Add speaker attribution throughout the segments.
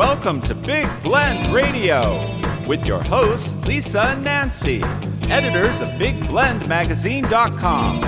Speaker 1: Welcome to Big Blend Radio with your hosts, Lisa and Nancy, editors of BigBlendMagazine.com.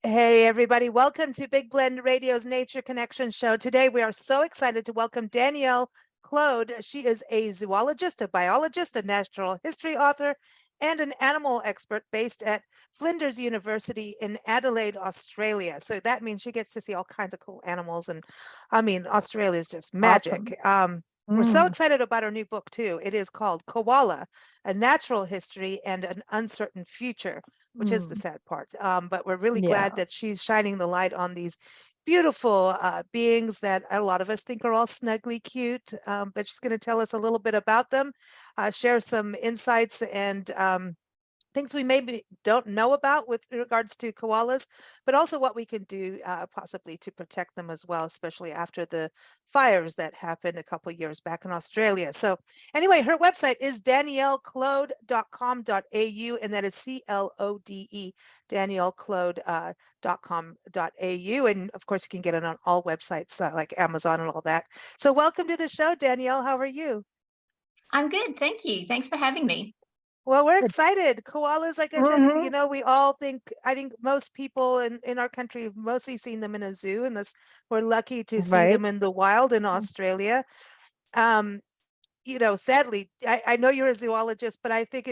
Speaker 2: Hey, everybody. Welcome to Big Blend Radio's Nature Connection show. Today, we are so excited to welcome Danielle-Clode. She is a zoologist, a biologist, a natural history author, and an animal expert based at Flinders University in Adelaide, Australia. So that means she gets to see all kinds of cool animals. And I mean, Australia is just magic.
Speaker 3: Awesome.
Speaker 2: We're so excited about our new book, too. It is called Koala, A Natural History and an Uncertain Future, which is the sad part. But we're really glad that she's shining the light on these beautiful beings that a lot of us think are all snugly cute. But she's going to tell us a little bit about them, share some insights and things we maybe don't know about with regards to koalas, but also what we can do possibly to protect them as well, especially after the fires that happened a couple of years back in Australia. So anyway, her website is danielleclode.com.au, and that is CLODE, danielleclode.com.au. And of course, you can get it on all websites like Amazon and all that. So welcome to the show, Danielle. How are you?
Speaker 4: I'm good. Thank you. Thanks for having me.
Speaker 2: Well, we're excited. Koalas, like I said, you know, we all think, I think most people in our country have mostly seen them in a zoo, and we're lucky to see them in the wild in Australia. You know, sadly, I know you're a zoologist, but I think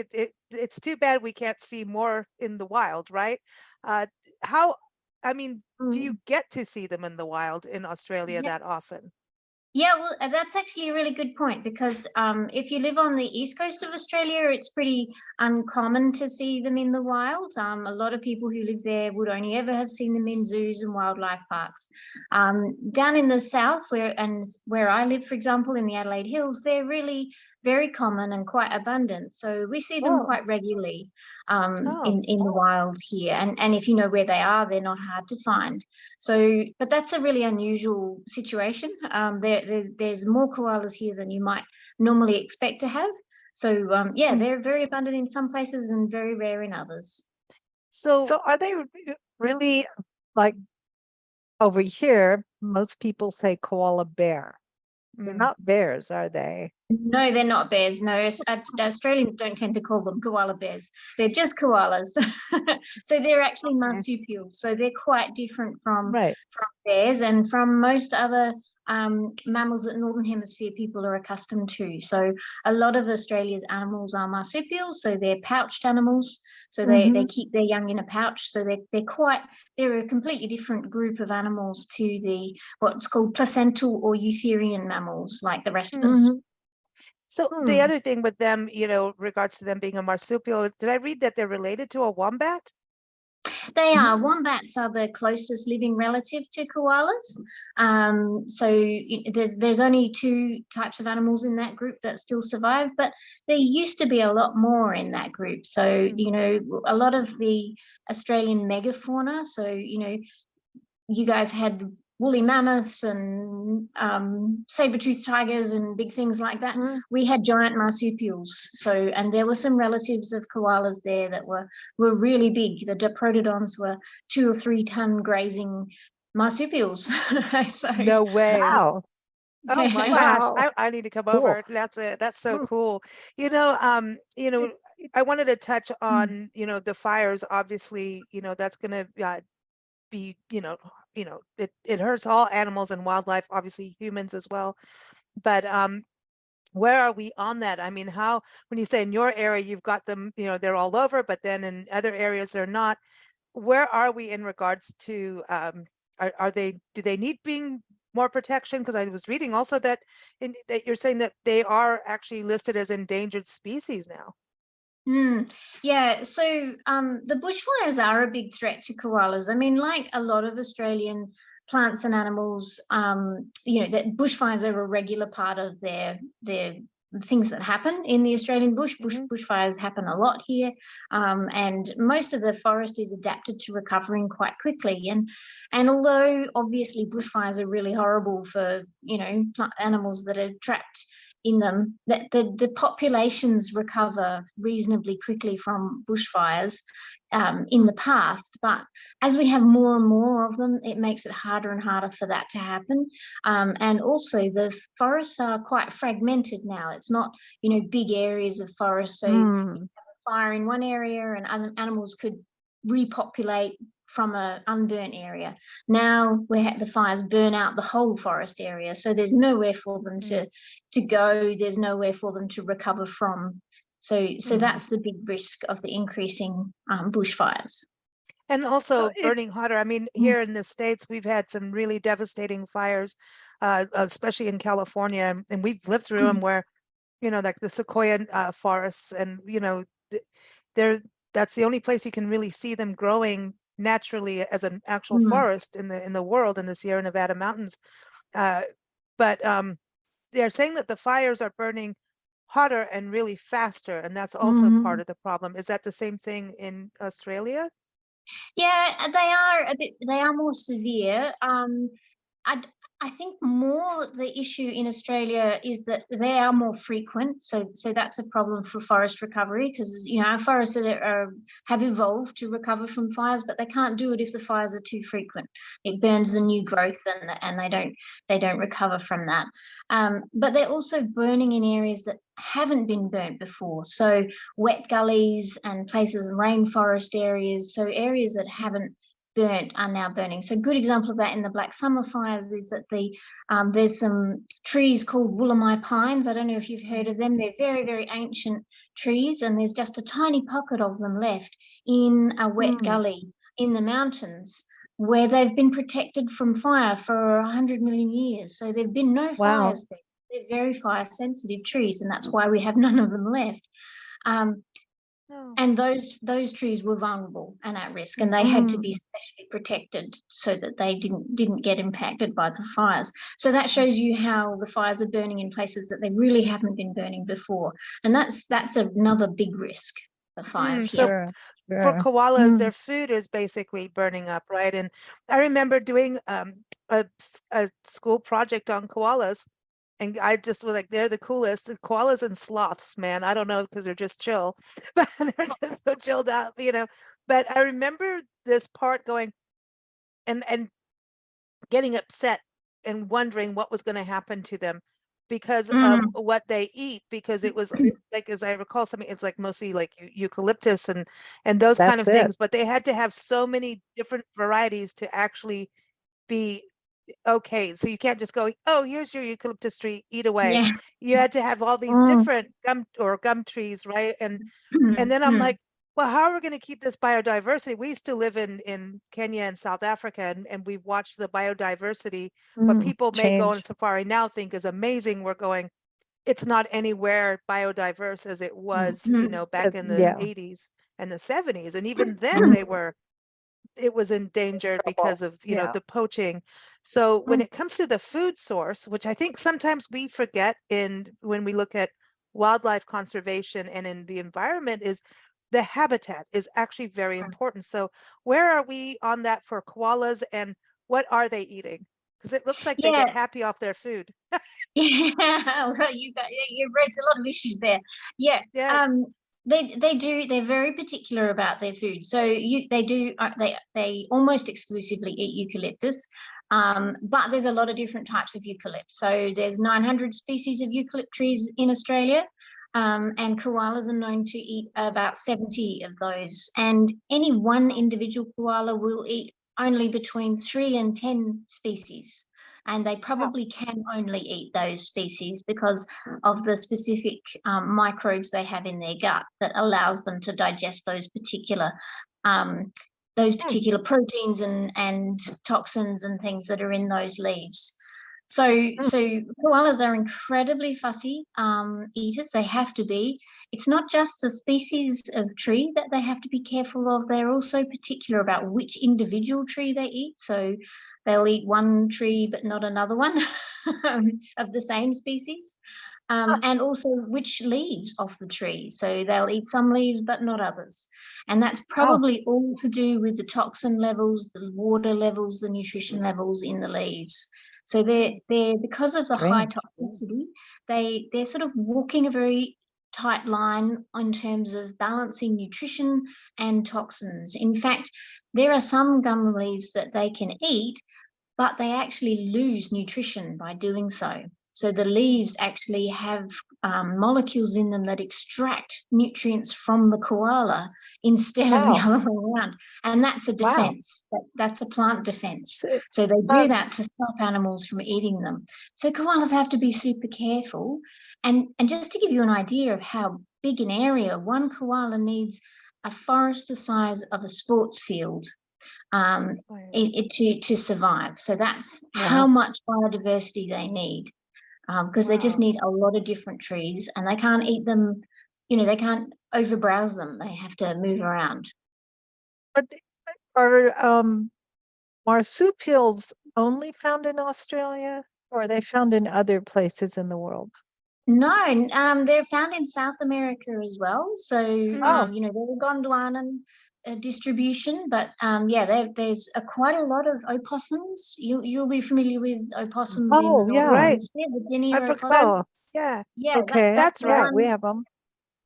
Speaker 2: it's too bad we can't see more in the wild, right? Do you get to see them in the wild in Australia that often?
Speaker 4: Yeah, well, that's actually a really good point, because if you live on the east coast of Australia, it's pretty uncommon to see them in the wild. A lot of people who live there would only ever have seen them in zoos and wildlife parks. Down in the south, where I live, for example, in the Adelaide Hills, they're really very common and quite abundant. So we see them quite regularly in the wild here. And if you know where they are, they're not hard to find. So, but that's a really unusual situation. There's more koalas here than you might normally expect to have. So they're very abundant in some places and very rare in others.
Speaker 3: So are they really, like, over here, most people say koala bear. They're not bears, are they?
Speaker 4: No, they're not bears. No, Australians don't tend to call them koala bears. They're just koalas. So they're actually marsupials. So they're quite different from bears and from most other mammals that Northern Hemisphere people are accustomed to. So a lot of Australia's animals are marsupials. So they're pouched animals. So they keep their young in a pouch. So they're a completely different group of animals to the what's called placental or eutherian mammals, like the rest of us.
Speaker 2: So the other thing with them, you know, regards to them being a marsupial, did I read that they're related to a wombat?
Speaker 4: They are. Wombats are the closest living relative to koalas. So there's only two types of animals in that group that still survive, but there used to be a lot more in that group. So, you know, a lot of the Australian megafauna, so, you know, you guys had woolly mammoths and saber-toothed tigers and big things like that. We had giant marsupials. So, and there were some relatives of koalas there that were really big. The diprotodons were 2 or 3 ton grazing marsupials. So,
Speaker 2: no way.
Speaker 3: Wow.
Speaker 2: Oh my gosh, I need to come over. That's it. That's so cool. You know, I wanted to touch on, you know, the fires. Obviously, you know, that's going to be, it hurts all animals and wildlife, obviously humans as well. But where are we on that? I mean, when you say in your area, you've got them, you know, they're all over, but then in other areas they're not. Where are we in regards to, do they need being more protection? Because I was reading also that you're saying that they are actually listed as endangered species now.
Speaker 4: Yeah, so the bushfires are a big threat to koalas. I mean, like a lot of Australian plants and animals, you know, that bushfires are a regular part of their things that happen in the Australian bush. Bushfires happen a lot here, and most of the forest is adapted to recovering quite quickly. And although obviously bushfires are really horrible for, you know, animals that are trapped in them, that the populations recover reasonably quickly from bushfires in the past. But as we have more and more of them, it makes it harder and harder for that to happen. And also the forests are quite fragmented now. It's not, big areas of forest. So you have a fire in one area and other animals could repopulate from an unburnt area. Now the fires burn out the whole forest area, so there's nowhere for them to go. There's nowhere for them to recover from. So that's the big risk of the increasing bushfires.
Speaker 2: And also burning hotter. I mean, here in the States, we've had some really devastating fires, especially in California, and we've lived through them where, like the sequoia forests, and that's the only place you can really see them growing naturally as an actual forest in the world, in the Sierra Nevada mountains. But they're saying that the fires are burning hotter and really faster, and that's also part of the problem. Is that the same thing in Australia?
Speaker 4: Yeah, they are more severe. I think more the issue in Australia is that they are more frequent. So that's a problem for forest recovery, because our forests have evolved to recover from fires, but they can't do it if the fires are too frequent. It burns the new growth, and they don't recover from that. But they're also burning in areas that haven't been burnt before. So wet gullies and places in rainforest areas. So areas that haven't burnt are now burning. So a good example of that in the Black Summer fires is that there's some trees called Woolamai pines. I don't know if you've heard of them. They're very, very ancient trees, and there's just a tiny pocket of them left in a wet gully in the mountains where they've been protected from fire for 100 million years. So there've been no fires there. They're very fire sensitive trees, and that's why we have none of them left. And those trees were vulnerable and at risk, and they had to be specially protected so that they didn't get impacted by the fires. So that shows you how the fires are burning in places that they really haven't been burning before, and that's another big risk for fires.
Speaker 2: So for koalas, their food is basically burning up, right? And I remember doing a school project on koalas. And I just was like, they're the coolest. The koalas and sloths, man. I don't know, because they're just chill, but they're just so chilled out, But I remember this part going and getting upset and wondering what was going to happen to them because of what they eat. Because it was like, as I recall, something, it's like mostly like eucalyptus and those kind of things. But they had to have so many different varieties to actually be okay. So you can't just go, oh, here's your eucalyptus tree, eat away. You had to have all these different gum trees, right? And then I'm like, well, how are we going to keep this biodiversity? We used to live in Kenya and South Africa, and we've watched the biodiversity. What people may go on safari now think is amazing. We're going, it's not anywhere biodiverse as it was, back in the 80s and the 70s. And even then it was endangered because of the poaching. So when it comes to the food source, which I think sometimes we forget when we look at wildlife conservation and in the environment, is the habitat is actually very important. So where are we on that for koalas, and what are they eating? Because it looks like they get happy off their food.
Speaker 4: Well, you raised a lot of issues there. They're very particular about their food. So they almost exclusively eat eucalyptus, but there's a lot of different types of eucalypt. So there's 900 species of eucalypt trees in Australia, and koalas are known to eat about 70 of those. And any one individual koala will eat only between 3 and 10 species. And they probably can only eat those species because of the specific microbes they have in their gut that allows them to digest those particular proteins and toxins and things that are in those leaves. So koalas are incredibly fussy eaters. They have to be. It's not just the species of tree that they have to be careful of. They're also particular about which individual tree they eat. So they'll eat one tree but not another one of the same species, and also which leaves off the tree. So they'll eat some leaves but not others. And that's probably all to do with the toxin levels, the water levels, the nutrition levels in the leaves. So they're because of the high
Speaker 3: Strange.
Speaker 4: toxicity, they're sort of walking a very tight line in terms of balancing nutrition and toxins. In fact, there are some gum leaves that they can eat, but they actually lose nutrition by doing so. So the leaves actually have molecules in them that extract nutrients from the koala instead of the
Speaker 3: Wow.
Speaker 4: other way around. And that's a
Speaker 3: Wow.
Speaker 4: defense. That's a plant defense.
Speaker 3: So,
Speaker 4: So they do that to stop animals from eating them. So koalas have to be super careful. And just to give you an idea of how big an area, one koala needs a forest the size of a sports field to survive. So that's how much biodiversity they need, because they just need a lot of different trees, and they can't eat them, they can't overbrowse them. They have to move around.
Speaker 3: But are marsupials only found in Australia, or are they found in other places in the world?
Speaker 4: No, they're found in South America as well. So, they're a Gondwanan distribution, but there's quite a lot of opossums. You'll be familiar with opossums in the Northern Hemisphere, the Guinea opossum.
Speaker 2: Yeah.
Speaker 3: Okay.
Speaker 2: That's right.
Speaker 3: We have them.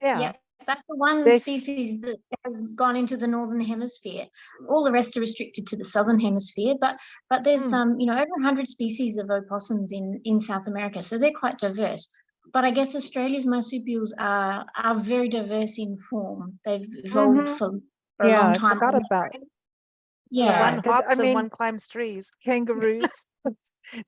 Speaker 3: Yeah.
Speaker 4: That's the one species that has gone into the Northern Hemisphere. All the rest are restricted to the Southern Hemisphere, but there's over 100 species of opossums in South America, so they're quite diverse. But I guess Australia's marsupials are very diverse in form. They've evolved for a long time.
Speaker 3: I forgot about it.
Speaker 2: One hops and one climbs trees.
Speaker 3: Kangaroos.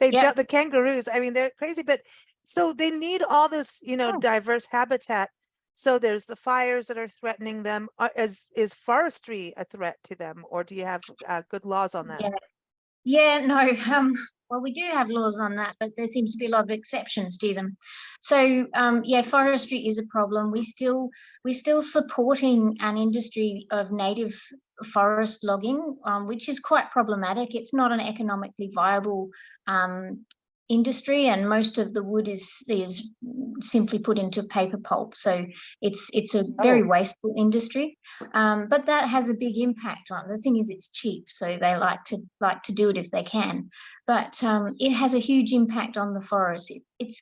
Speaker 2: They jump, the kangaroos. I mean, they're crazy, but so they need all this, diverse habitat. So there's the fires that are threatening them. Is forestry a threat to them, or do you have good laws on that?
Speaker 4: No. Well, we do have laws on that, but there seems to be a lot of exceptions to them. So, forestry is a problem. We're still supporting an industry of native forest logging, which is quite problematic. It's not an economically viable industry, and most of the wood is simply put into paper pulp. So it's a very wasteful industry, but that has a big impact on it. The thing is, it's cheap, so they like to do it if they can. But it has a huge impact on the forest. It's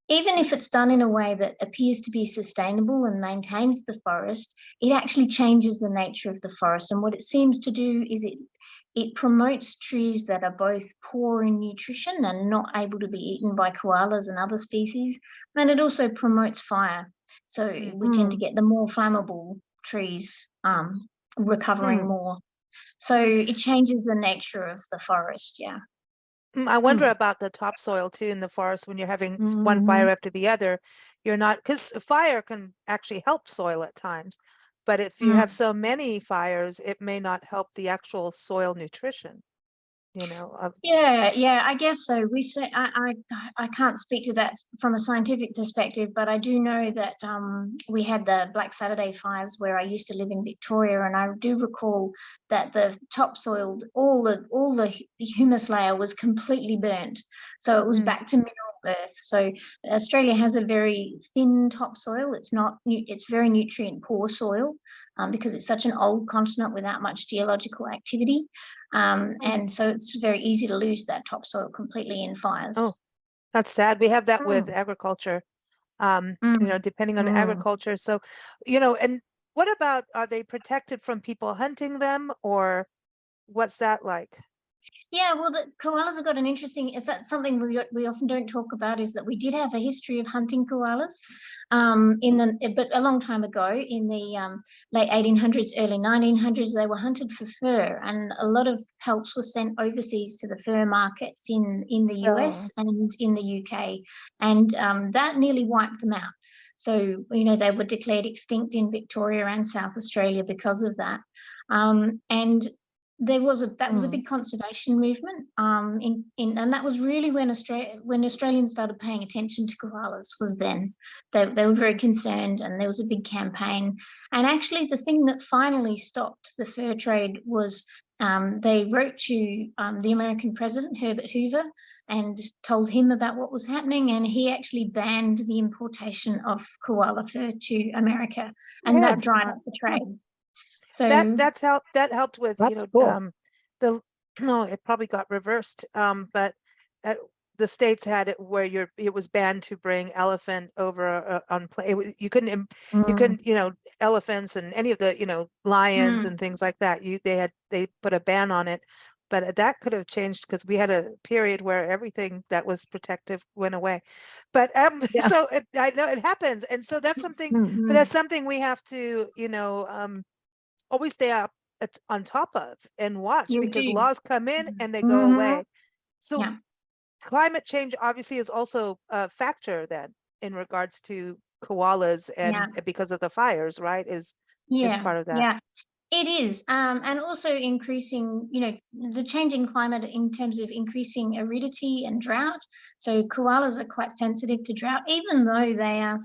Speaker 4: even if it's done in a way that appears to be sustainable and maintains the forest, it actually changes the nature of the forest. And what it seems to do is it promotes trees that are both poor in nutrition and not able to be eaten by koalas and other species. And it also promotes fire. So we tend to get the more flammable trees recovering more. So it changes the nature of the forest,
Speaker 2: I wonder about the topsoil too in the forest when you're having one fire after the other. You're not, because fire can actually help soil at times. But if you have so many fires, it may not help the actual soil nutrition,
Speaker 4: I guess so. We say I can't speak to that from a scientific perspective, but I do know that we had the Black Saturday fires where I used to live in Victoria, and I do recall that the topsoil, all the humus layer was completely burnt, so it was back to mineral earth. So Australia has a very thin topsoil. It's very nutrient poor soil because it's such an old continent without much geological activity. And so it's very easy to lose that topsoil completely in fires.
Speaker 2: Oh, that's sad. We have that with agriculture, depending on agriculture. So, and what about, are they protected from people hunting them, or what's that like?
Speaker 4: Yeah, well, the koalas have got an interesting, it's something we often don't talk about, is that we did have a history of hunting koalas but a long time ago, in the late 1800s, early 1900s, they were hunted for fur, and a lot of pelts were sent overseas to the fur markets in the US and in the UK, and that nearly wiped them out. So, they were declared extinct in Victoria and South Australia because of that. And that was a big conservation movement, and that was really when Australians started paying attention to koalas. Was then they were very concerned, and there was a big campaign. And actually, the thing that finally stopped the fur trade was they wrote to the American president Herbert Hoover and told him about what was happening, and he actually banned the importation of koala fur to America, and that dried up the trade. So
Speaker 2: that helped with,
Speaker 3: That's cool.
Speaker 2: it probably got reversed. But the states had it where it was banned to bring elephant over on plane. You couldn't, elephants and any of the, lions and things like that. They put a ban on it, but that could have changed because we had a period where everything that was protective went away. But
Speaker 3: Yeah.
Speaker 2: so I know it happens, and so that's something. But that's something we have to, always stay up on top of and watch
Speaker 4: You
Speaker 2: because
Speaker 4: do.
Speaker 2: laws come in and they go away. So
Speaker 4: Yeah.
Speaker 2: climate change obviously is also a factor then in regards to koalas and because of the fires, right? Is part of that.
Speaker 4: Yeah. It is, and also increasing, the change in climate in terms of increasing aridity and drought. So koalas are quite sensitive to drought, even though they are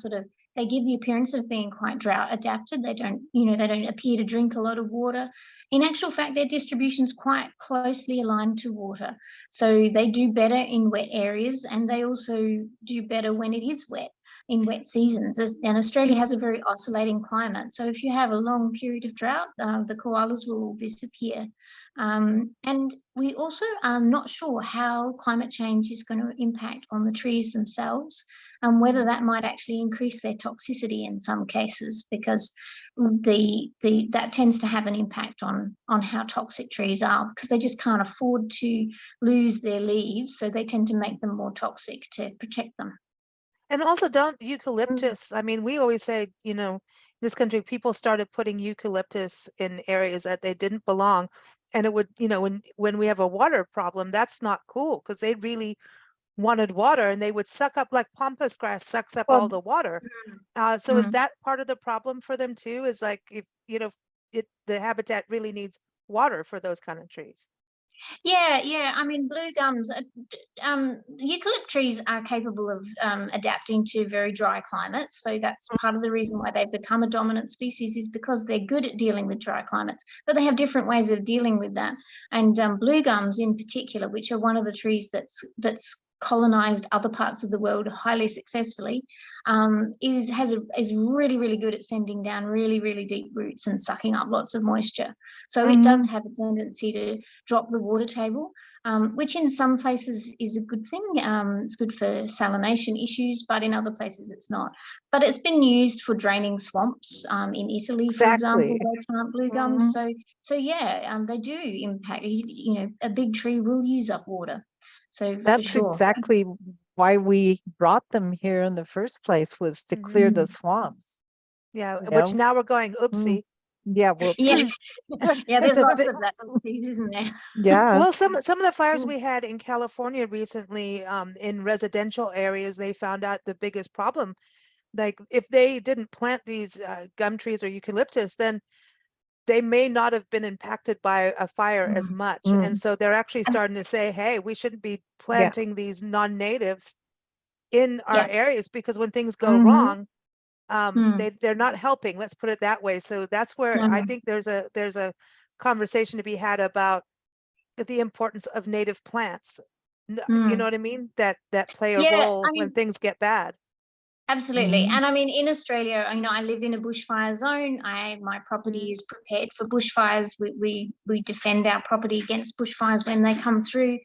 Speaker 4: they give the appearance of being quite drought adapted. They don't, they don't appear to drink a lot of water. In actual fact, their distribution is quite closely aligned to water. So they do better in wet areas, and they also do better when it is wet, in wet seasons. And Australia has a very oscillating climate. So if you have a long period of drought, the koalas will disappear. And we also are not sure how climate change is going to impact on the trees themselves, and whether that might actually increase their toxicity in some cases, because that tends to have an impact on how toxic trees are, because they just can't afford to lose their leaves, so they tend to make them more toxic to protect them.
Speaker 2: And also don't eucalyptus. I mean, we always say, this country, people started putting eucalyptus in areas that they didn't belong. And it would, when we have a water problem, that's not cool because they really wanted water and they would suck up, like pampas grass sucks up all the water. So is that part of the problem for them too? Is like, if, the habitat really needs water for those kind of trees.
Speaker 4: Yeah. I mean, blue gums, eucalypt trees are capable of adapting to very dry climates. So that's part of the reason why they've become a dominant species, is because they're good at dealing with dry climates, but they have different ways of dealing with that. And blue gums in particular, which are one of the trees that's colonized other parts of the world highly successfully, is really, really good at sending down really, really deep roots and sucking up lots of moisture. So it does have a tendency to drop the water table, which in some places is a good thing. It's good for salination issues, but in other places it's not. But it's been used for draining swamps in Italy, for example. They plant blue gums. So yeah, they do impact. A big tree will use up water. So
Speaker 3: that's
Speaker 4: for sure.
Speaker 3: exactly why we brought them here in the first place, was to clear the swamps.
Speaker 2: Yeah, which now we're going, oopsie.
Speaker 3: Yeah, well,
Speaker 4: yeah, there's lots of that, isn't there?
Speaker 3: Yeah.
Speaker 2: Well, some of the fires we had in California recently, in residential areas, they found out the biggest problem. Like if they didn't plant these gum trees or eucalyptus, then they may not have been impacted by a fire as much. And so they're actually starting to say, hey, we shouldn't be planting these non-natives in our areas, because when things go wrong, they're not helping. Let's put it that way. So that's where I think there's a conversation to be had about the importance of native plants. You know what I mean? That play a role when things get bad.
Speaker 4: Absolutely. And I mean, in Australia, I live in a bushfire zone. My property is prepared for bushfires. We defend our property against bushfires when they come through.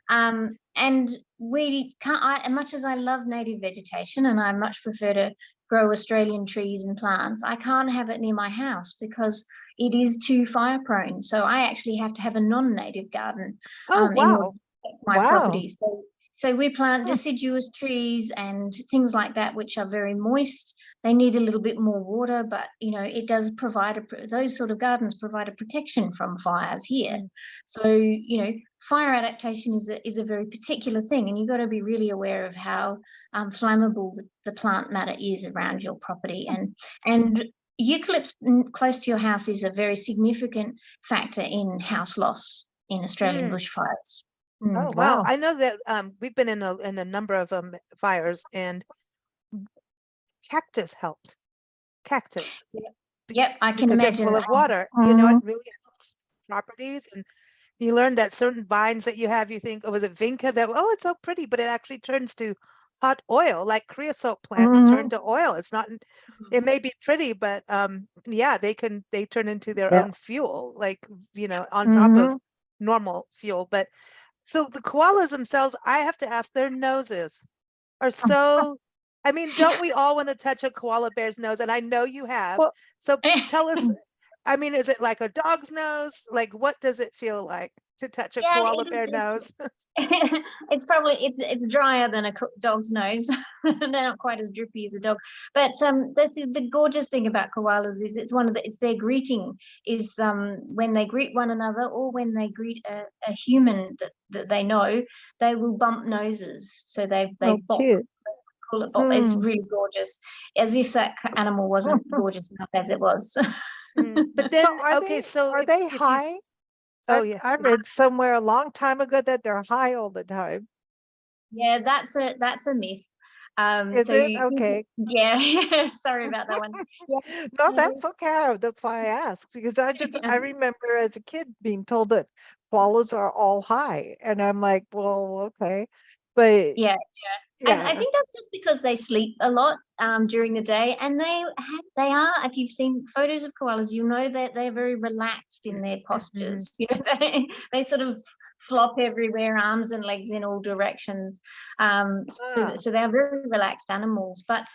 Speaker 4: And we can't, much as I love native vegetation and I much prefer to grow Australian trees and plants, I can't have it near my house because it is too fire prone. So I actually have to have a non-native garden in order to protect my property. So we plant deciduous trees and things like that, which are very moist. They need a little bit more water, but it does provide those sort of gardens provide a protection from fires here. So fire adaptation is a very particular thing, and you've got to be really aware of how flammable the plant matter is around your property. And eucalypts close to your house is a very significant factor in house loss in Australian bushfires.
Speaker 2: Oh, wow. I know that we've been in a number of fires, and cactus helped. Cactus.
Speaker 4: Yep, I can imagine.
Speaker 2: Because they're full of water. It really helps properties. And you learn that certain vines that you have, you think, was it vinca? It's so pretty, but it actually turns to hot oil, like creosote plants turn to oil. It's not, it may be pretty, but they turn into their own fuel, like, on top of normal fuel. But So the koalas themselves, I have to ask, their noses are so, I mean, don't we all want to touch a koala bear's nose? And I know you have.
Speaker 3: Well,
Speaker 2: So tell us, I mean, is it like a dog's nose? Like, what does it feel like to touch a
Speaker 4: Yeah,
Speaker 2: koala bear nose?
Speaker 4: it's probably it's drier than a dog's nose. They're not quite as drippy as a dog, but that's the gorgeous thing about koalas is it's their greeting is when they greet one another or when they greet a human that they know, they will bump noses. So they
Speaker 3: oh,
Speaker 4: bop,
Speaker 3: cute.
Speaker 4: call it bop. It's
Speaker 3: Mm.
Speaker 4: really gorgeous, as if that animal wasn't gorgeous enough as it was.
Speaker 2: But
Speaker 3: So
Speaker 2: then, okay, so
Speaker 3: are they
Speaker 2: if
Speaker 3: high?
Speaker 2: oh yeah,
Speaker 3: I read somewhere a long time ago that they're high all the time.
Speaker 4: Yeah, that's a myth.
Speaker 3: Is
Speaker 4: So
Speaker 3: it?
Speaker 4: you
Speaker 3: Okay.
Speaker 4: yeah, sorry about that one. Yeah,
Speaker 3: No,
Speaker 4: no,
Speaker 3: that's okay. That's why I asked, because I
Speaker 4: yeah,
Speaker 3: remember as a kid being told that koalas are all high. And I'm like, well, okay. But
Speaker 4: yeah. I
Speaker 3: yeah.
Speaker 4: think that's just because they sleep a lot during the day, and they are. If you've seen photos of koalas, you know that they're very relaxed in their
Speaker 2: Mhm.
Speaker 4: postures. You know, they sort of flop everywhere, arms and legs in all directions.
Speaker 3: Ah,
Speaker 4: So they're very relaxed animals. But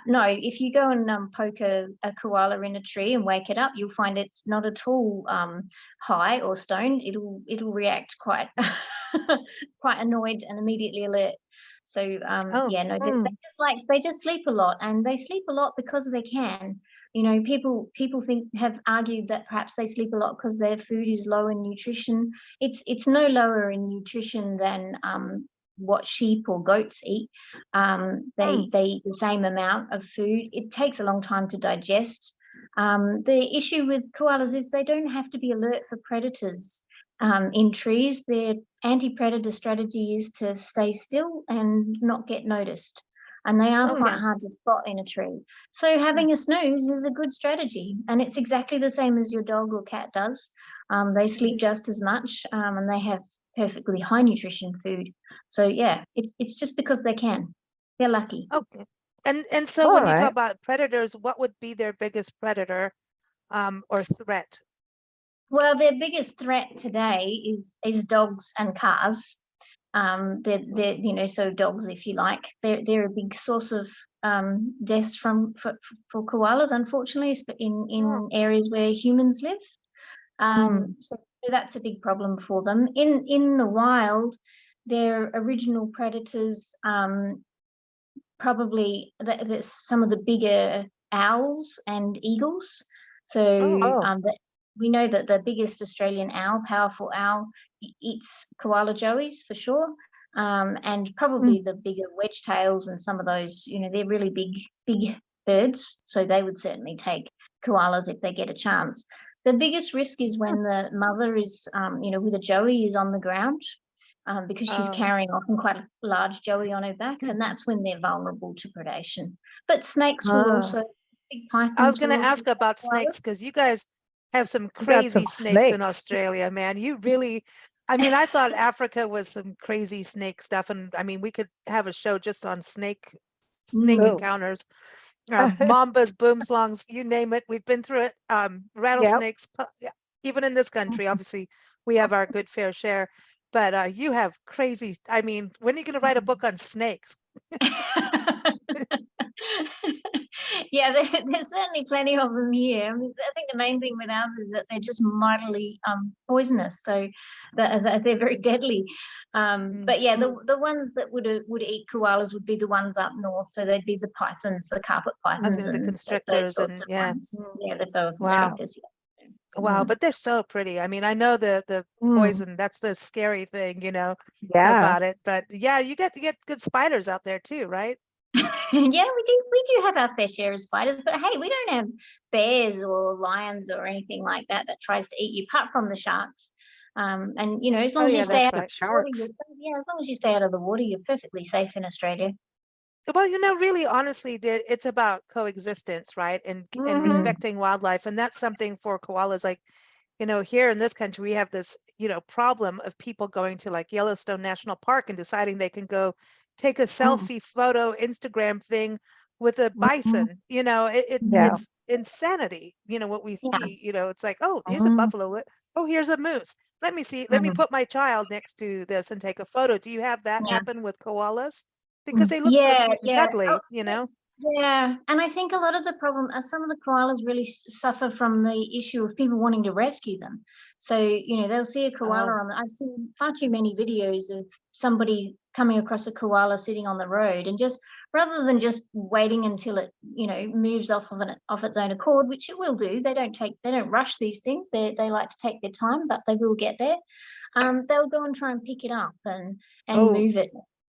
Speaker 4: no, if you go and poke a koala in a tree and wake it up, you'll find it's not at all high or stoned. It'll react quite quite annoyed and immediately alert. So
Speaker 2: Oh,
Speaker 4: yeah, no,
Speaker 3: mm,
Speaker 4: they just sleep a lot, and they sleep a lot because they can. You know, people have argued that perhaps they sleep a lot because their food is low in nutrition. It's no lower in nutrition than what sheep or goats eat.
Speaker 3: mm.
Speaker 4: They eat the same amount of food. It takes a long time to digest. The issue with koalas is they don't have to be alert for predators in trees. Their anti-predator strategy is to stay still and not get noticed. And they are quite
Speaker 2: okay.
Speaker 4: hard to spot in a tree. So having a snooze is a good strategy. And it's exactly the same as your dog or cat does. They sleep just as much and they have perfectly high nutrition food. So yeah, it's just because they can. They're lucky.
Speaker 2: Okay. And so
Speaker 3: All
Speaker 2: when you talk
Speaker 3: right.
Speaker 2: about predators, what would be their biggest predator or threat?
Speaker 4: Well, their biggest threat today is dogs and cars. They're so dogs, if you like, they're a big source of deaths for koalas, unfortunately, in
Speaker 3: Oh,
Speaker 4: areas where humans live.
Speaker 3: mm,
Speaker 4: So that's a big problem for them. In the wild, their original predators probably there's some of the bigger owls and eagles. So
Speaker 2: Oh,
Speaker 3: oh,
Speaker 4: we know that the biggest Australian owl, powerful owl, eats koala joeys for sure. And
Speaker 3: mm,
Speaker 4: probably the bigger wedge tails and some of those, they're really big birds. So they would certainly take koalas if they get a chance. The biggest risk is
Speaker 3: mm,
Speaker 4: when the mother is, with a joey is on the ground because she's
Speaker 2: oh.
Speaker 4: carrying often quite a large joey on her back, and that's when they're vulnerable to predation. But snakes will
Speaker 3: ah,
Speaker 4: also, big
Speaker 2: I was
Speaker 4: pythons
Speaker 2: going
Speaker 4: will
Speaker 2: to
Speaker 4: also
Speaker 2: ask about
Speaker 4: koalas.
Speaker 2: snakes because you guys have some
Speaker 3: we got
Speaker 2: crazy
Speaker 3: some
Speaker 2: snakes in
Speaker 3: snakes.
Speaker 2: Australia, man. You really, I mean, I thought Africa was some crazy snake stuff, and I mean, we could have a show just on snake
Speaker 4: Mm.
Speaker 3: Oh,
Speaker 2: encounters. Mambas, boomslangs, you name it. We've been through it.
Speaker 3: yep.
Speaker 2: Rattlesnakes, yeah, even in this country, obviously, we have our good fair share. But you have crazy. I mean, when are you going to write a book on snakes?
Speaker 4: Yeah, there's certainly plenty of them here. I mean, I think the main thing with ours is that they're just mightily poisonous, so they're very deadly.
Speaker 2: Mm,
Speaker 4: But yeah, the ones that would eat koalas would be the ones up north, so they'd be the pythons, the carpet
Speaker 2: I was
Speaker 4: pythons,
Speaker 2: going to the
Speaker 4: and those
Speaker 2: constrictors,
Speaker 4: sorts
Speaker 2: and
Speaker 4: of
Speaker 2: yeah,
Speaker 4: ones.
Speaker 3: Mm,
Speaker 4: Yeah, the boa
Speaker 2: wow,
Speaker 4: constrictors. Yeah.
Speaker 2: wow.
Speaker 4: Mm.
Speaker 2: But they're so pretty. I mean, I know the
Speaker 3: mm,
Speaker 2: poison. That's the scary thing,
Speaker 3: yeah.
Speaker 2: about it. But yeah, you get to get good spiders out there too, right?
Speaker 4: Yeah, we do have our fair share of spiders, but hey, we don't have bears or lions or anything like that tries to eat you, apart from the sharks. And as
Speaker 2: Oh
Speaker 4: long as you
Speaker 2: yeah,
Speaker 4: stay
Speaker 2: that's
Speaker 4: out of
Speaker 3: The
Speaker 2: right.
Speaker 4: the water,
Speaker 3: sharks.
Speaker 4: as long as you stay out of the water, you're perfectly safe in Australia.
Speaker 2: Well, really, honestly, it's about coexistence, right? And
Speaker 3: Mm-hmm.
Speaker 4: Mm.
Speaker 2: respecting wildlife. And that's something for koalas. Like, here in this country, we have this, problem of people going to like Yellowstone National Park and deciding they can go take a
Speaker 3: Mm,
Speaker 2: selfie photo Instagram thing with a
Speaker 3: mhm.
Speaker 2: bison.
Speaker 3: Yeah.
Speaker 2: It's insanity, what we
Speaker 4: Yeah.
Speaker 2: see, it's like, oh, here's a
Speaker 3: Mm,
Speaker 2: buffalo. oh, here's a moose. Let me see. Let me put my child next to this and take a photo. Do you have that
Speaker 4: Yeah.
Speaker 2: happen with koalas? Because they look so
Speaker 4: Yeah,
Speaker 2: cute and
Speaker 4: yeah.
Speaker 2: cuddly, you know?
Speaker 4: Yeah, and I think a lot of the problem, some of the koalas really suffer from the issue of people wanting to rescue them. So, they'll see a koala
Speaker 2: Oh.
Speaker 4: on I've seen far too many videos of somebody coming across a koala sitting on the road, and just rather than just waiting until it, moves off off its own accord, which it will do. They don't rush these things. They like to take their time, but they will get there. They'll go and try and pick it up and
Speaker 2: Oh.
Speaker 4: move it.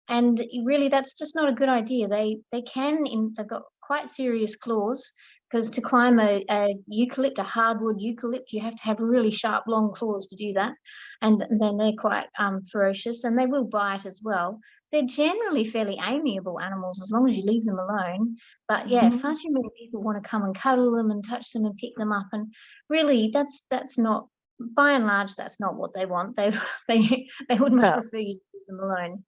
Speaker 4: And really, that's just not a good idea. They've got quite serious claws, because to climb a hardwood eucalypt, you have to have really sharp, long claws to do that. And then they're quite ferocious, and they will bite as well. They're generally fairly amiable animals as long as you leave them alone. But yeah, far too many people want to come and cuddle them and touch them and pick them up. And really, that's not, by and large, that's not what they want. They would much prefer you to leave them alone.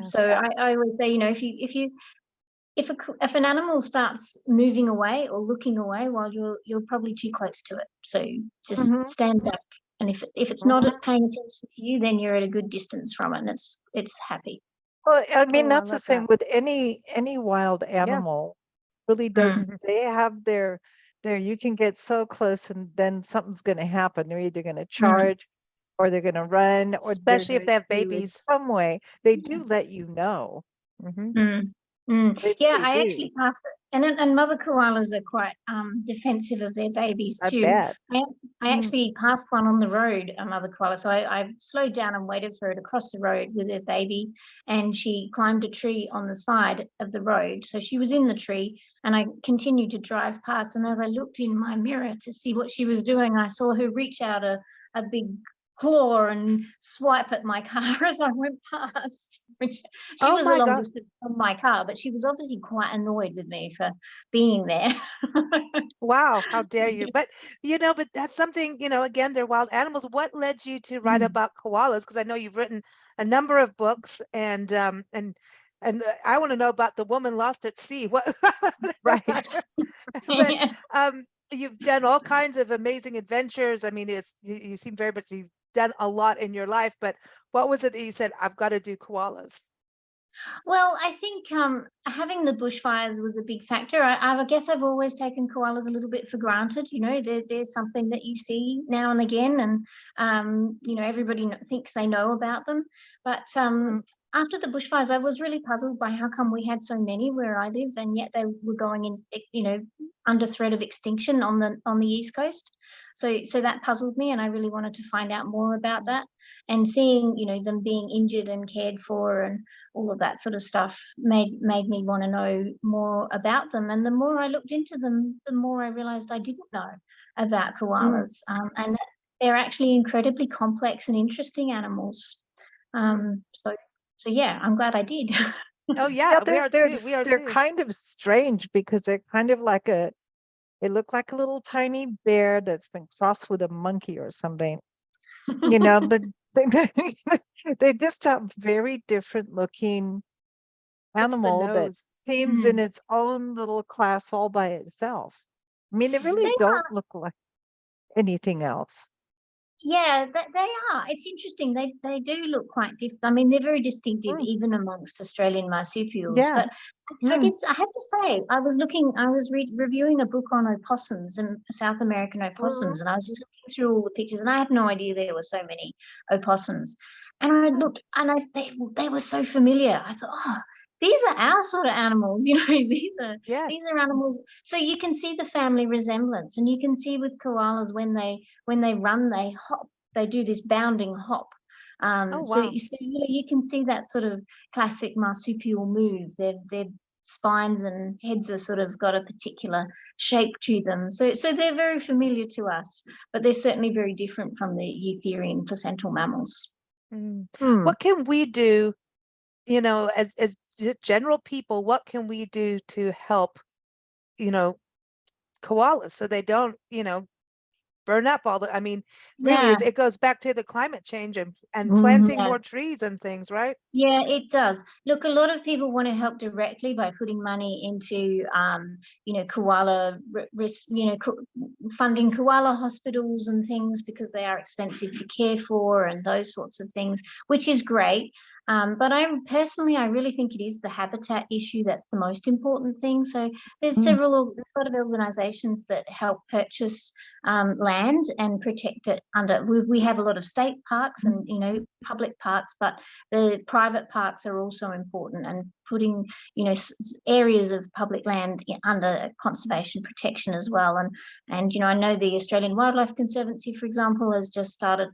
Speaker 4: So I always say, if an animal starts moving away or looking away, well, you're probably too close to it. So just stand back. And if it's not paying attention to you, then you're at a good distance from it, and it's happy.
Speaker 3: Well, I mean,
Speaker 2: Oh, I
Speaker 3: that's the
Speaker 2: love
Speaker 3: same
Speaker 2: that.
Speaker 3: with any wild animal. Really does. They have their you can get so close, and then something's going to happen. They're either going to charge, or they're going to run, or they're
Speaker 2: Especially if
Speaker 3: gonna
Speaker 2: they have
Speaker 3: do in
Speaker 2: babies.
Speaker 3: some way. They do let you know. They
Speaker 4: Yeah,
Speaker 3: really
Speaker 4: I
Speaker 3: do.
Speaker 4: actually passed it. And mother koalas are quite defensive of their babies
Speaker 3: I
Speaker 4: too.
Speaker 3: bet.
Speaker 4: I actually passed one on the road, a mother koala. So I slowed down and waited for her to cross the road with her baby, and she climbed a tree on the side of the road. So she was in the tree, and I continued to drive past. And as I looked in my mirror to see what she was doing, I saw her reach out a big claw and swipe at my car as I went past. Which she was a long distance from my car, but she was obviously quite annoyed with me for being there.
Speaker 2: Wow, how dare you? But but that's something, again, they're wild animals. What led you to write about koalas? Because I know you've written a number of books, and I want to know about The Woman Lost at Sea. What
Speaker 3: Right.
Speaker 2: but you've done all kinds of amazing adventures. I mean, you seem very much, you've done a lot in your life, but what was it that you said, I've got to do koalas?
Speaker 4: Well, I think having the bushfires was a big factor. I guess I've always taken koalas a little bit for granted. They're something that you see now and again, and everybody thinks they know about them. But after the bushfires, I was really puzzled by how come we had so many where I live, and yet they were going in, under threat of extinction on the East Coast. So that puzzled me, and I really wanted to find out more about that. And seeing, them being injured and cared for and all of that sort of stuff made me want to know more about them. And the more I looked into them, the more I realized I didn't know about koalas, and that they're actually incredibly complex and interesting animals. So yeah, I'm glad I did.
Speaker 2: Oh yeah, we are too.
Speaker 3: They're kind of strange, because they're kind of like they look like a little tiny bear that's been crossed with a monkey or something. They just have very different looking animal that seems in its own little class all by itself. I mean, they really don't look like anything else.
Speaker 4: Yeah, they are. It's interesting. They do look quite different. I mean, they're very distinctive, even amongst Australian marsupials.
Speaker 3: Yeah.
Speaker 4: But I have to say, I was reviewing a book on opossums and South American opossums, and I was just looking through all the pictures, and I had no idea there were so many opossums. And I looked, and they were so familiar. I thought, oh, these are our sort of animals, these are animals. So you can see the family resemblance, and you can see with koalas when they run, they hop, they do this bounding hop. So you can see that sort of classic marsupial move. Their spines and heads are sort of got a particular shape to them. So they're very familiar to us, but they're certainly very different from the eutherian placental mammals.
Speaker 2: What can we do, as general people, what can we do to help, koalas so they don't, burn up all the, I mean, really,
Speaker 4: Yeah.
Speaker 2: it goes back to the climate change and
Speaker 3: Mhm.
Speaker 2: planting
Speaker 4: Yeah.
Speaker 2: more trees and things, right?
Speaker 4: Yeah, it does. Look, a lot of people want to help directly by putting money into, koala, funding koala hospitals and things because they are expensive to care for and those sorts of things, which is great. But I really think it is the habitat issue that's the most important thing. So there's there's a lot of organisations that help purchase land and protect it under. We have a lot of state parks and public parks, but the private parks are also important, and putting areas of public land under conservation protection as well. And I know the Australian Wildlife Conservancy, for example, has just started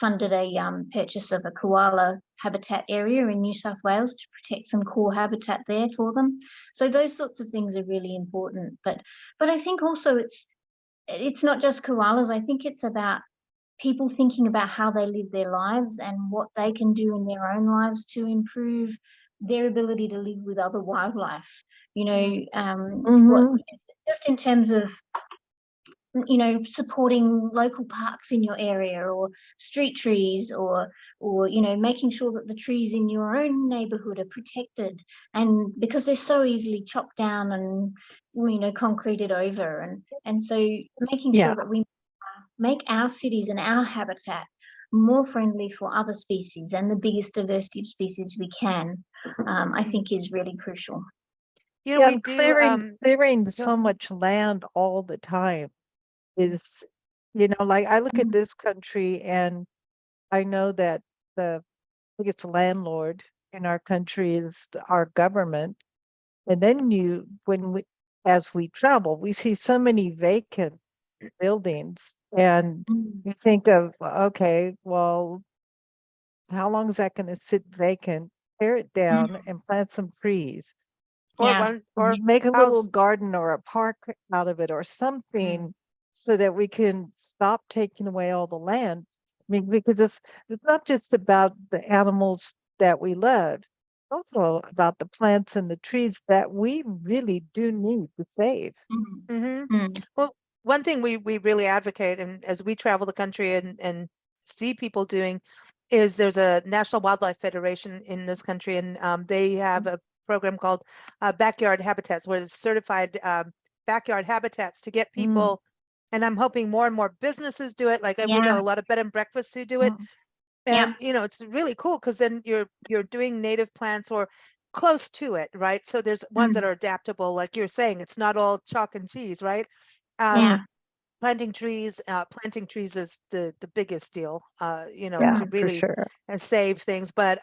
Speaker 4: funded a purchase of a koala habitat area in New South Wales to protect some core habitat there for them. So those sorts of things are really important. But I think also it's not just koalas. I think it's about people thinking about how they live their lives and what they can do in their own lives to improve their ability to live with other wildlife. Just in terms of supporting local parks in your area, or street trees, or making sure that the trees in your own neighborhood are protected, and because they're so easily chopped down and concreted over, and so making sure that we make our cities and our habitat more friendly for other species and the biggest diversity of species we can, I think is really crucial.
Speaker 2: We do
Speaker 3: clearing so much land all the time is, like I look at this country and I know that the biggest landlord in our country is our government. And then as we travel, we see so many vacant buildings, and you think of, okay, well, how long is that going to sit vacant? Tear it down and plant some trees, or make a little garden or a park out of it or something, so that we can stop taking away all the land. I mean, because it's not just about the animals that we love, it's also about the plants and the trees that we really do need to save.
Speaker 2: Well, one thing we really advocate, and as we travel the country and see people doing, is there's a National Wildlife Federation in this country, and they have a program called backyard habitats, where it's certified backyard habitats to get people. And I'm hoping more and more businesses do it. Like we know a lot of bed and breakfasts who do it. And it's really cool, because then you're doing native plants or close to it, right? So there's ones that are adaptable, like you're saying. It's not all chalk and cheese, right? Planting trees is the biggest deal, to really save things. But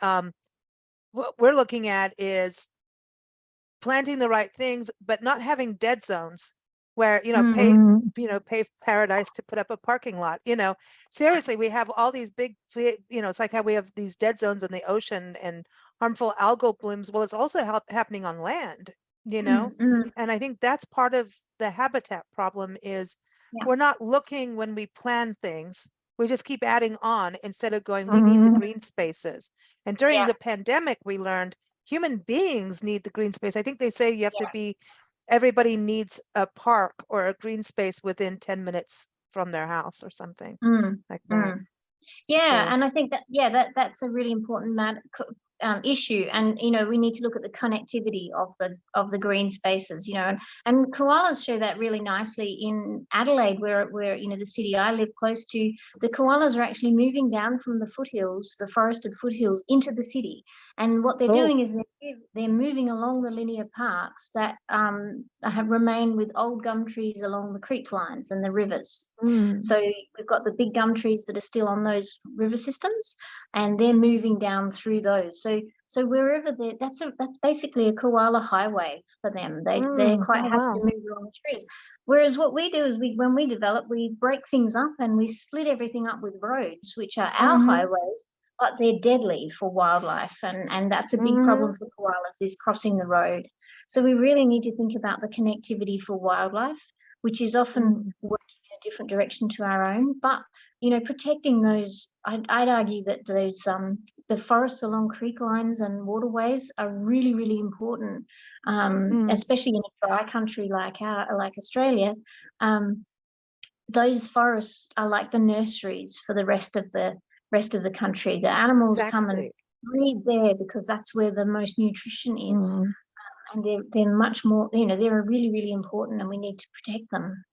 Speaker 2: what we're looking at is planting the right things, but not having dead zones where, pay paradise to put up a parking lot. Seriously, we have all these big, it's like how we have these dead zones in the ocean and harmful algal blooms. Well, it's also happening on land, and I think that's part of the habitat problem is we're not looking when we plan things. We just keep adding on instead of going, we need the green spaces. And during the pandemic, we learned human beings need the green space. I think they say you have to be, everybody needs a park or a green space within 10 minutes from their house or something like that.
Speaker 4: And I think that's a really important issue, and we need to look at the connectivity of the green spaces, and koalas show that really nicely in Adelaide, where the city I live close to. The koalas are actually moving down from the foothills, the forested foothills, into the city, and what they're doing is they're moving along the linear parks that have remained with old gum trees along the creek lines and the rivers. So we've got the big gum trees that are still on those river systems, and they're moving down through those. So wherever that's basically a koala highway for them. They're quite happy to move along the trees. Whereas what we do is when we develop, we break things up and we split everything up with roads, which are our highways, but they're deadly for wildlife, and that's a big problem for koalas, is crossing the road. So we really need to think about the connectivity for wildlife, which is often working in a different direction to our own, but protecting those. I'd argue that those the forests along creek lines and waterways are really, really important, especially in a dry country like Australia. those forests are like the nurseries for the rest of the country. The animals come and breed there because that's where the most nutrition is. And they're much more, they're really, really important, and we need to protect them.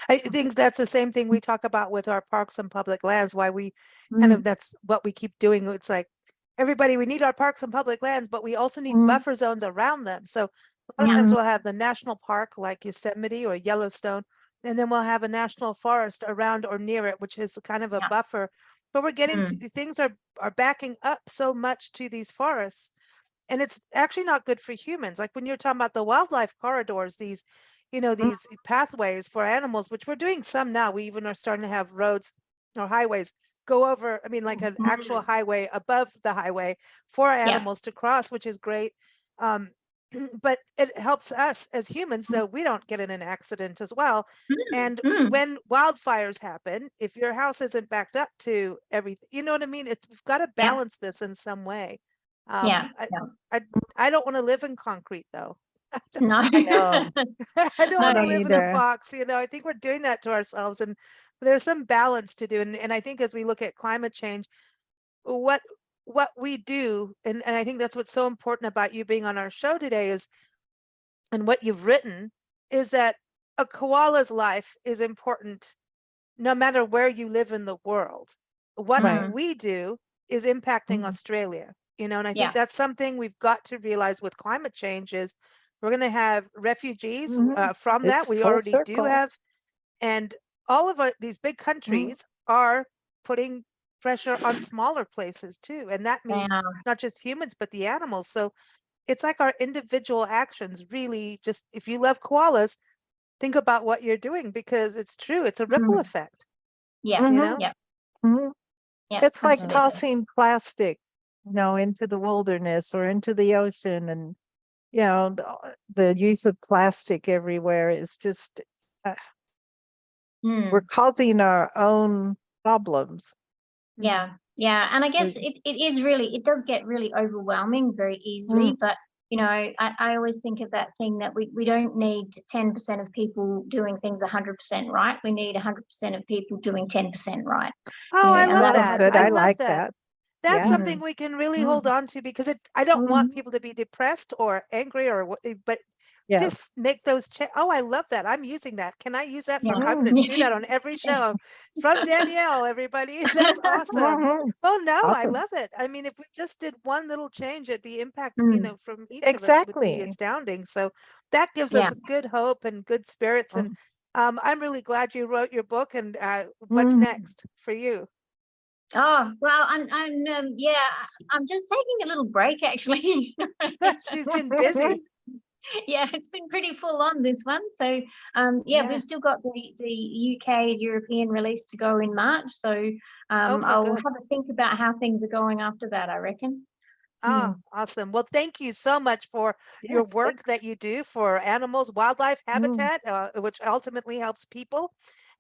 Speaker 2: I think that's the same thing we talk about with our parks and public lands, why we kind of, that's what we keep doing. It's like, everybody, we need our parks and public lands, but we also need buffer zones around them. So a lot of times we'll have the national park like Yosemite or Yellowstone, and then we'll have a national forest around or near it, which is kind of a buffer. But we're getting to, things are backing up so much to these forests, and it's actually not good for humans. Like when you're talking about the wildlife corridors, these these pathways for animals, which we're doing some now. We even are starting to have roads or highways go over, I mean, like an actual highway above the highway for animals to cross, which is great. But it helps us as humans, so we don't get in an accident as well. And when wildfires happen, if your house isn't backed up to everything, you know what I mean? We've got to balance this in some way. I don't want to live in concrete though.
Speaker 4: No,
Speaker 2: I don't want to live in a
Speaker 3: either.
Speaker 2: box. I think we're doing that to ourselves, and there's some balance to do. And I think as we look at climate change, what we do, and I think that's what's so important about you being on our show today is, and what you've written is that a koala's life is important no matter where you live in the world. What we do is impacting Australia, and I think that's something we've got to realize with climate change is we're going to have refugees from that. We already do have, and all of these big countries are putting pressure on smaller places too. And that means not just humans, but the animals. So it's like our individual actions really just, if you love koalas, think about what you're doing, because it's true. It's a ripple effect.
Speaker 3: It's like tossing plastic, into the wilderness or into the ocean, and the use of plastic everywhere is just we're causing our own problems.
Speaker 4: And I guess it does get really overwhelming very easily, but I always think of that thing that we don't need 10% of people doing things 100% right. We need 100% of people doing 10% right.
Speaker 2: I love that.
Speaker 3: Good. I like
Speaker 2: that. That's something we can really hold on to, because I don't want people to be depressed or angry or but just make those I love that. I'm using that. Can I use that? I'm going to do that on every show from Danielle, everybody. That's awesome. Oh no, I love it. I mean, if we just did one little change, the impact, from each of us would be astounding. So that gives us good hope and good spirits. And I'm really glad you wrote your book. And what's next for you?
Speaker 4: Oh, well, I'm just taking a little break, actually.
Speaker 2: She's been busy.
Speaker 4: It's been pretty full on, this one. So we've still got the UK European release to go in March. So I'll have a think about how things are going after that, I reckon.
Speaker 2: Awesome. Well, thank you so much for your work that you do for animals, wildlife habitat, which ultimately helps people,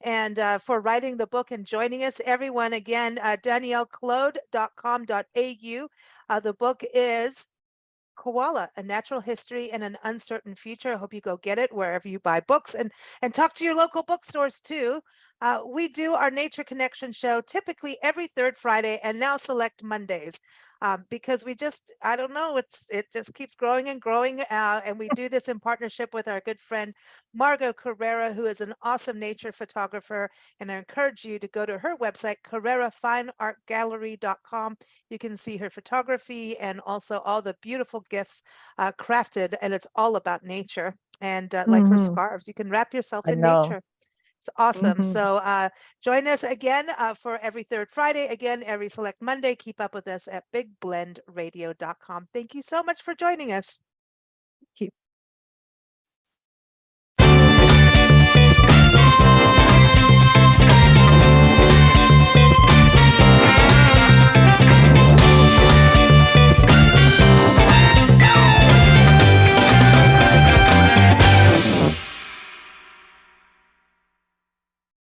Speaker 2: and for writing the book and joining us. Everyone, again, Danielle-Clode.com.au. The book is Koala, A Natural History in an Uncertain Future. I hope you go get it wherever you buy books, and talk to your local bookstores too. We do our Nature Connection show typically every third Friday, and now select Mondays, because we just, I don't know, it just keeps growing and growing. And we do this in partnership with our good friend, Margot Carrera, who is an awesome nature photographer. And I encourage you to go to her website, CarreraFineArtGallery.com. You can see her photography and also all the beautiful gifts crafted. And it's all about nature. And like her scarves, you can wrap yourself in nature. It's awesome. So join us again for every third Friday, again, every select Monday. Keep up with us at bigblendradio.com. Thank you so much for joining us.
Speaker 3: Thank you.